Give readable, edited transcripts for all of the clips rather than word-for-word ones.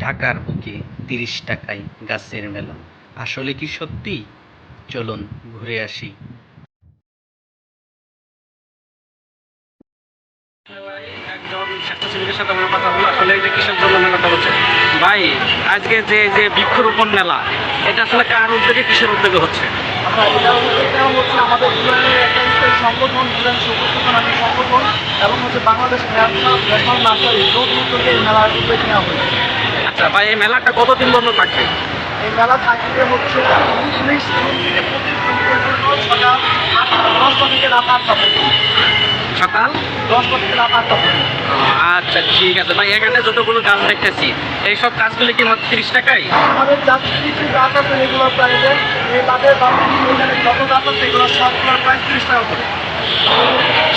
ঢাকার বুকে ৩০ টাকায় গাছের মেলা। আসলে কি সত্যি? চলুন ঘুরে আসি। একজন স্বেচ্ছাসেবীর সাথে আমরা কথা বলবো। আসলে এটা কিসের জন্য মেলাটা হচ্ছে? ভাই, আজকে যে যে বৃক্ষরোপণ মেলা, এটা আসলে কার উদ্যোগে, কিসের উদ্যোগে হচ্ছে? আচ্ছা, এটা হচ্ছে আমাদের ইউএনের একটা স্থায়ী সংগঠন, ইউএন সবুজ সংগঠন এবং হচ্ছে বাংলাদেশ ন্যাশনাল নার্সারি যৌথ উদ্যোগে এই মেলার উদ্যোগ নেওয়া হয়েছে। আচ্ছা ভাই, এই মেলাটা কতদিন বন্ধ থাকবে? এই মেলা থাকবে হচ্ছে 19 জুন থেকে 25 জুন পর্যন্ত সকাল 10টা থেকে রাত 8টা পর্যন্ত। সকাল 10টা থেকে রাত 8টা পর্যন্ত। আচ্ছা, ঠিক আছে ভাই। এখানে যতগুলো গাছ দেখতেছি, এইসব গাছগুলি কি মাত্র 30 টাকায়? আমাদের কিছু গাছ আছে রেগুলার প্রাইসে, এই বাদের বাকি এখানে যত গাছ আছে এগুলো সবগুলোর প্রাইস 30 টাকা করে।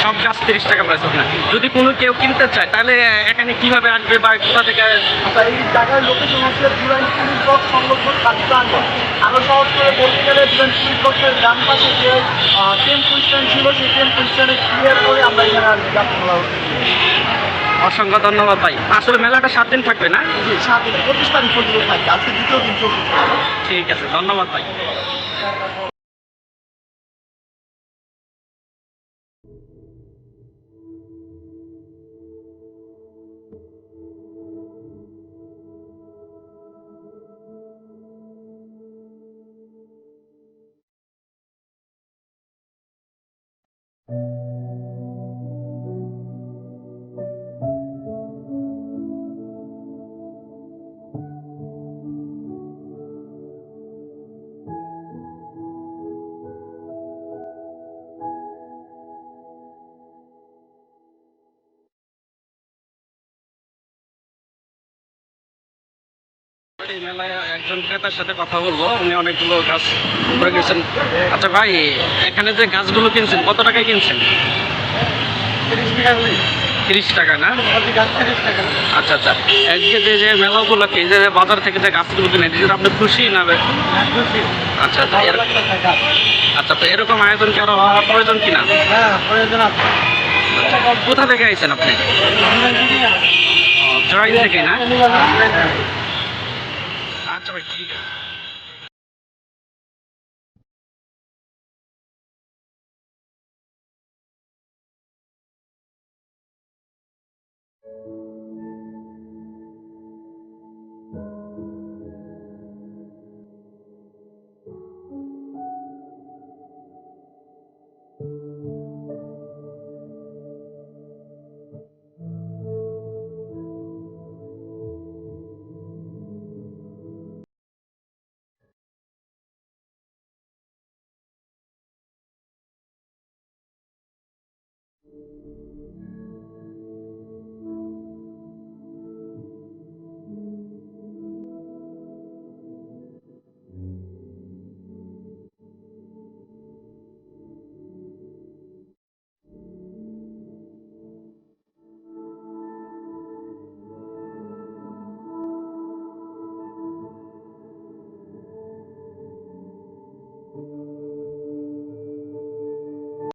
সব গাছ 30 টাকা প্রাইস না? যদি কোনো কেউ কিনতে চায় তাহলে এখানে কিভাবে আসবে বা কোথা থেকে? আচ্ছা, এই জায়গার লোকেশন হচ্ছে জুরাইন পুলিশ বক্স সংলগ্ন প্রাঙ্গণ। আরও সহজ করে বলতে গেলে জুরাইন পুলিশ বক্সের ডান পাশে যে টেম্পু স্ট্যান্ড ছিল, সেই টেম্পু স্ট্যান্ডে ক্লিয়ার করে আমরা এখানে আর যাত্রা মেলা হচ্ছে। অসংখ্য ধন্যবাদ ভাই। আসলে মেলাটা 7 দিন থাকবে না? 25 তারিখ পর্যন্ত থাকবে, আজকে দ্বিতীয় দিন চলছে। ঠিক আছে, ধন্যবাদ ভাই। এই মেলায় একজন ক্রেতার সাথে কথা বলবো, উনি অনেকগুলো গাছ করে গেছেন। আচ্ছা ভাই, এখানে যে গাছগুলো কিনছেন কত টাকায় কিনছেন? 30 টাকা না? আচ্ছা আচ্ছা। আজকে যে যে মেলা উপলক্ষে যে বাজার থেকে যে গাছগুলো কিনে দিয়েছেন, আপনি খুশি না? আচ্ছা আচ্ছা। আচ্ছা, তো এরকম আয়োজন কি আরো হওয়ার প্রয়োজন কিনা? হ্যাঁ, প্রয়োজন আছে। কোথা থেকে আইছেন আপনি? জরাইন থেকে না? আচ্ছা ভাই, ঠিক আছে।